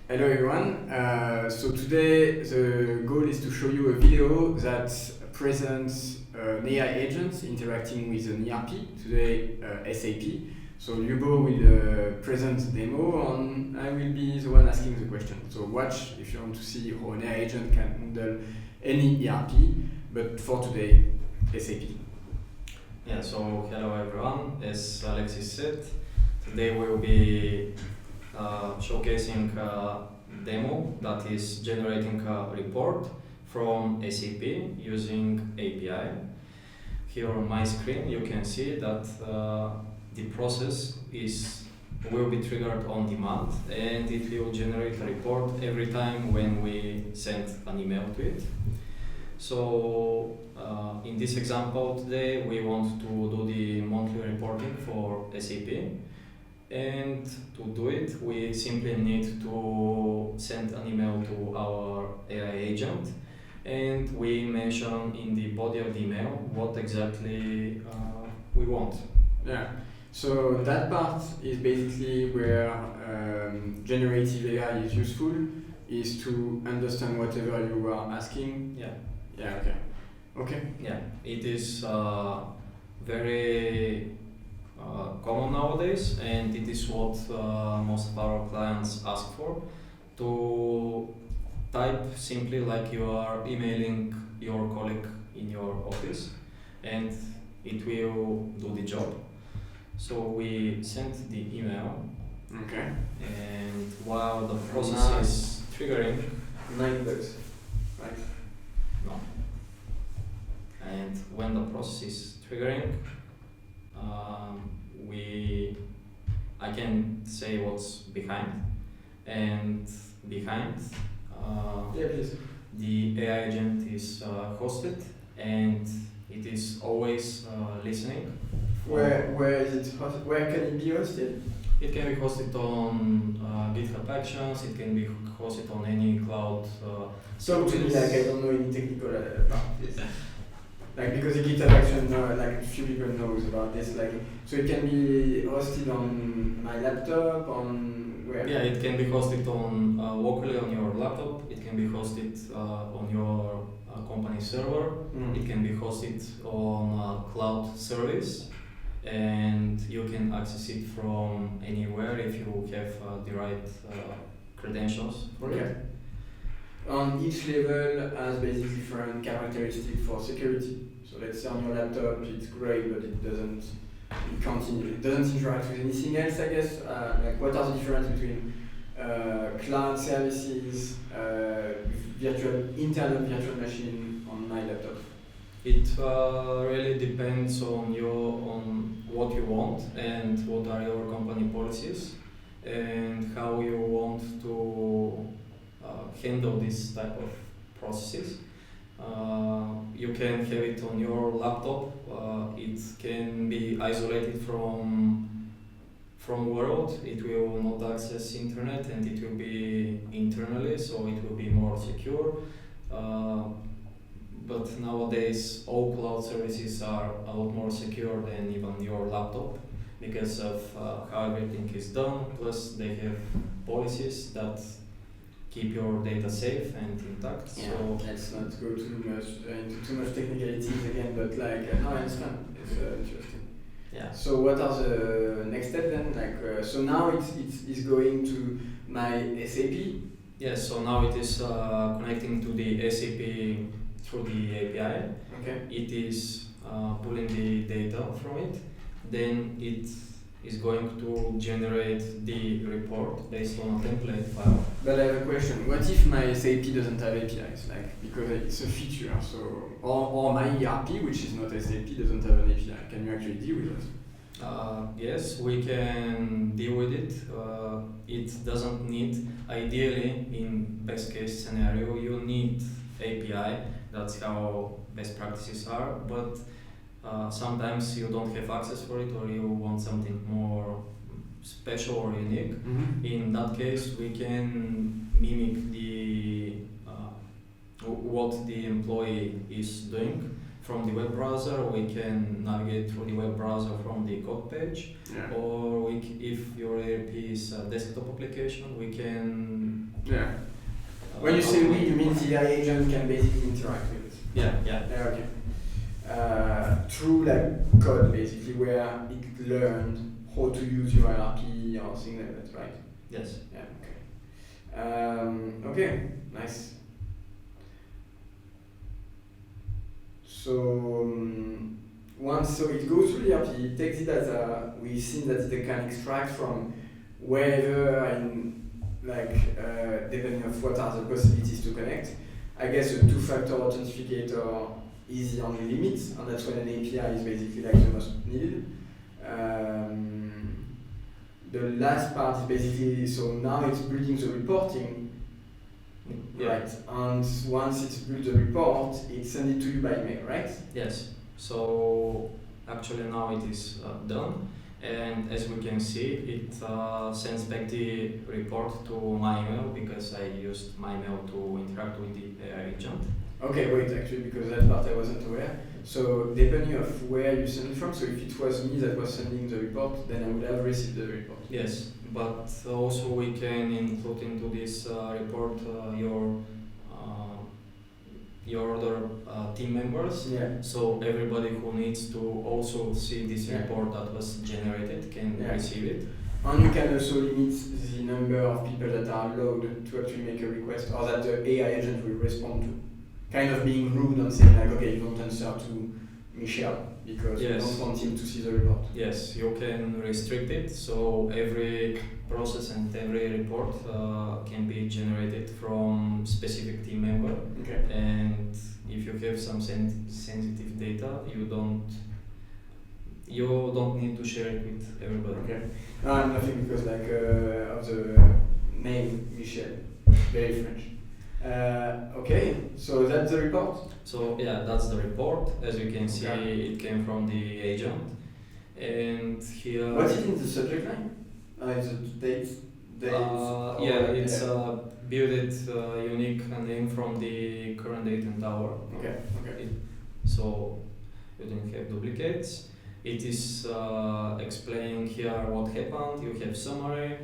Hello everyone. So today the goal is to show you a video that presents an AI agent interacting with an ERP, today SAP. So Lyubo will present the demo and I will be the one asking the question. So watch if you want to see how an AI agent can handle any ERP, but for today, SAP. Yeah, so hello everyone, as Alexis said, today we'll be showcasing a demo that is generating a report from SAP using API. Here on my screen you can see that the process will be triggered on demand and it will generate a report every time when we send an email to it. So in this example today we want to do the monthly reporting for SAP, and to do it we simply need to send an email to our AI agent, and we mention in the body of the email what exactly we want. Yeah. So that part is basically where generative AI is useful, is to understand whatever you are asking. Yeah. Yeah, okay. Okay. Yeah, it is very common nowadays, and it is what most of our clients ask for, to type simply like you are emailing your colleague in your office, and it will do the job. So we sent the email, Okay. and while the process is triggering, $9, right? no. And when the process is triggering, I can say what's behind, and behind Yeah, please. the AI agent is hosted, and it is always listening. Where is it hosted? Where can it be hosted? It can be hosted on GitHub Actions, it can be hosted on any cloud. Talk to me service. like I don't know any technical part. Yes. Like because the GitHub Action, like a few people knows about this. Like so, it can be hosted on my laptop, on where? Yeah, it can be hosted on locally on your laptop. It can be hosted on your company server. Mm. It can be hosted on a cloud service, and you can access it from anywhere if you have the right credentials for Okay. it. On each level has basically different characteristics for security. So let's say on your laptop it's great, but it doesn't interact with anything else, I guess. Like what are the difference between cloud services, internal virtual machine on my laptop? It really depends on what you want and what are your company policies and how you want to handle this type of processes. You can have it on your laptop. It can be isolated from world. It will not access internet, and it will be internally, so it will be more secure. But nowadays all cloud services are a lot more secure than even your laptop, because of how everything is done. Plus they have policies that keep your data safe and intact. Yeah. So Let's not go too much into too much technicalities again, but like no, I understand. It's interesting. yeah. So what are the next steps then? Like so now it's going to my SAP. Yes, so now it is connecting to the SAP through the API. Okay. It is pulling the data from it. Then it is going to generate the report based on a template file. But I have a question. What if my SAP doesn't have APIs? Like because it's a feature, so or my ERP, which is not SAP, doesn't have an API. Can you actually deal with it? Yes, we can deal with it. It doesn't need, ideally, in best case scenario, you need API. That's how best practices are. But sometimes you don't have access for it, or you want something more special or unique. Mm-hmm. In that case, we can mimic what the employee is doing from the web browser. We can navigate through the web browser from the code page, Yeah. or if your ERP is a desktop application, we can Yeah. When you say we, you mean the AI agent can basically interact with it. Yeah. Yeah, okay. Through like code basically where it learned how to use your IRP or things like that, right? Yes. Yeah, okay. Okay, nice. So once it goes through the ERP, it takes the data, we've seen that it can extract from wherever in depending on what are the possibilities to connect. I guess a two-factor authenticator is the only limit, and that's when an API is basically like the most needed. The last part is basically, so now it's building the reporting, right? And once it's built the report, it sends it to you by mail, right? Yes. So actually now it is done, and as we can see, it sends back the report to my email because I used my email to interact with the AI agent. Okay, wait, actually, because that part I wasn't aware. So depending of where you send it from, so if it was me that was sending the report, then I would have received the report. Yes, but also we can include into this report your other team members. Yeah. So everybody who needs to also see this report that was generated can receive it. And you can also limit the number of people that are allowed to actually make a request, or that the AI agent will respond to. Kind of being rude and saying like, okay, you don't answer to Michel because you don't want him to see the report. Yes, you can restrict it, so every process and every report can be generated from specific team member. Okay. And if you have some sensitive data, you don't need to share it with everybody. Okay. No, I'm laughing because of the name Michel, very French. Okay, so that's the report? So yeah, that's the report. As you can see, it came from the agent. And here... What's it in the subject line? Is it dates? It's build it unique name from the current date and hour. Okay. So you don't have duplicates. It is explaining here what happened. You have summary.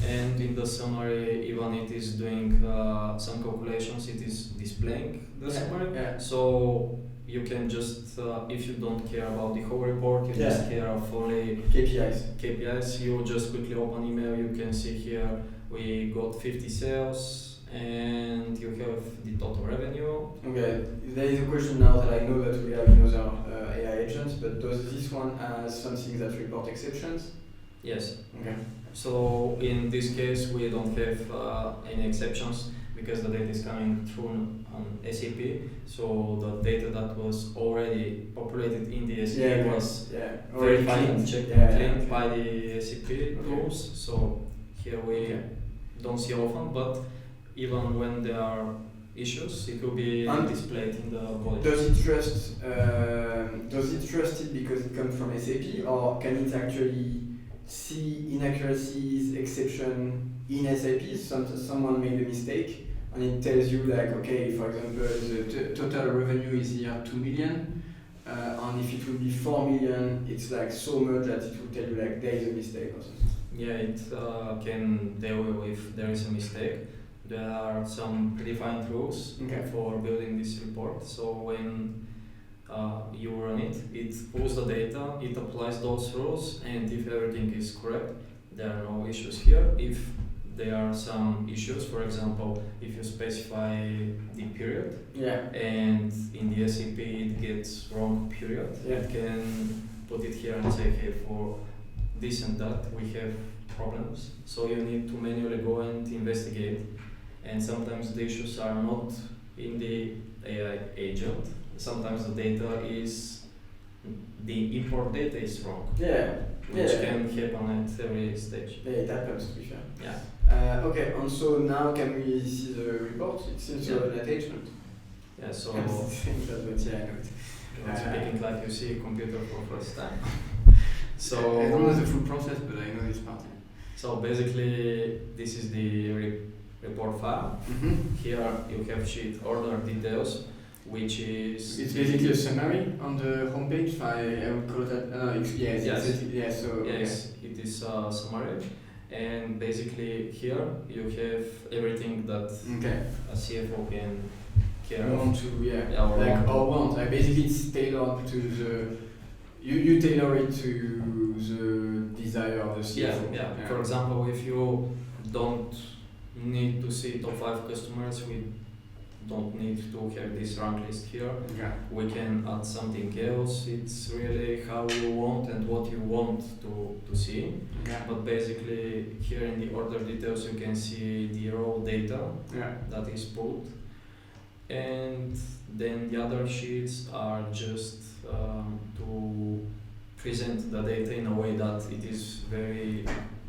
And in the summary, even it is doing some calculations, it is displaying the summary. Yeah. So you can just, if you don't care about the whole report, you just care of only KPIs, you just quickly open email, you can see here we got 50 sales and you have the total revenue. Okay, there is a question now that I know that we have another AI agents, but does this one has something that report exceptions? Yes. Okay. So in this case, we don't have any exceptions because the data is coming through on SAP. So the data that was already populated in the SAP was verified and checked and cleaned by the SAP tools. So here we don't see often, but even when there are issues, it will be displayed in the body. Does it trust it because it comes from SAP, or can it actually see inaccuracies, exception in SAP? Someone made a mistake and it tells you like, okay, for example, the total revenue is here 2 million, and if it will be 4 million, it's like so much that it will tell you like there is a mistake or something. Yeah, it can tell you if there is a mistake. There are some predefined rules for building this report. So when you run it, it pulls the data, it applies those rules, and if everything is correct, there are no issues here. If there are some issues, for example, if you specify the period, and in the SAP it gets wrong period, it can put it here and say, hey, for this and that we have problems. So you need to manually go and investigate, and sometimes the issues are not in the AI agent. Sometimes the data is, the import data is wrong. Which can happen at every stage. Yeah, it happens to be fair. Yeah. Okay, and so now can we see the report? It's into an attachment. Yeah, so speaking like you see a computer for first time. So I don't know the full process, but I know this part. So basically, this is the report file. Here you have sheet order details, which is... It's basically a summary on the homepage. I would call that... Yes, it is a summary. And basically here you have everything that Okay. a CFO can care I of. want to, Yeah, or like want to. or want. Like basically, it's tailored to the. You tailor it to the desire of the Yeah, CFO. yeah. For example, if you don't need to see top 5 customers, we don't need to have this rank list here. Okay. We can add something else. It's really how you want and what you want to see. Okay. But basically here in the order details you can see the raw data Yeah. that is pulled. And then the other sheets are just to present the data in a way that it is very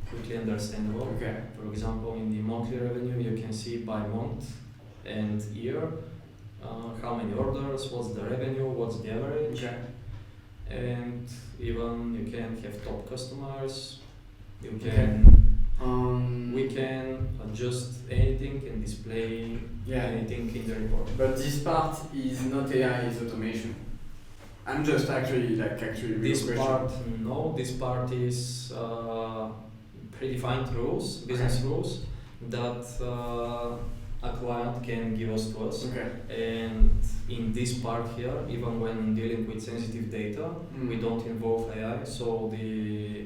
quickly understandable. Okay. For example, in the monthly revenue you can see by month and year how many orders, what's the revenue, what's the average. Okay. And even you can have top customers, you Okay. can Um, we can adjust anything and display Yeah. anything in the report. But this part is not AI, it's automation. I'm just actually real This question. part, no, this part is predefined rules, business rules that a client can give us to us. Okay. And in this part here, even when dealing with sensitive data, we don't involve AI, so the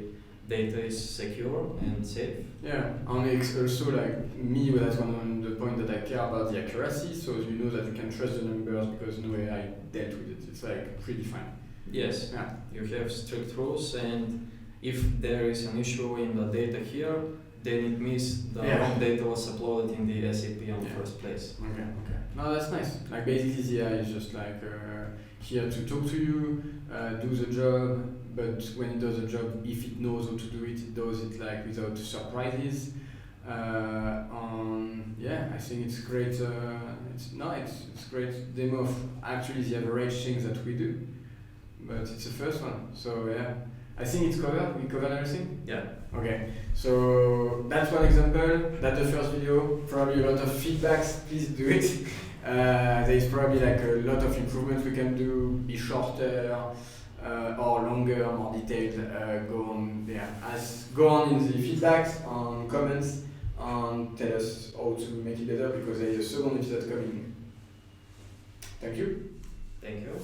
data is secure and safe. Yeah, and it's also like me, that's one of the point that I care about the accuracy, so you know that you can trust the numbers because no AI dealt with it. It's like predefined. Yes, Yeah. you have strict rules, and if there is an issue in the data here, then it means the Yeah. wrong data was uploaded in the SAP in the Yeah. first place. Okay. No, that's nice. Like basically the AI is just like here to talk to you, do the job, but when it does the job, if it knows how to do it, it does it like without surprises. Yeah, I think it's great. It's great demo of actually the average things that we do, but it's the first one. So yeah, I think it's covered. We covered everything. Yeah. Okay, so that's one example. That's the first video. Probably a lot of feedbacks. Please do it. There is probably like a lot of improvements we can do. Be shorter or longer, more detailed. Go on in the feedbacks, on comments, and tell us how to make it better because there is a second episode coming. Thank you. Thank you.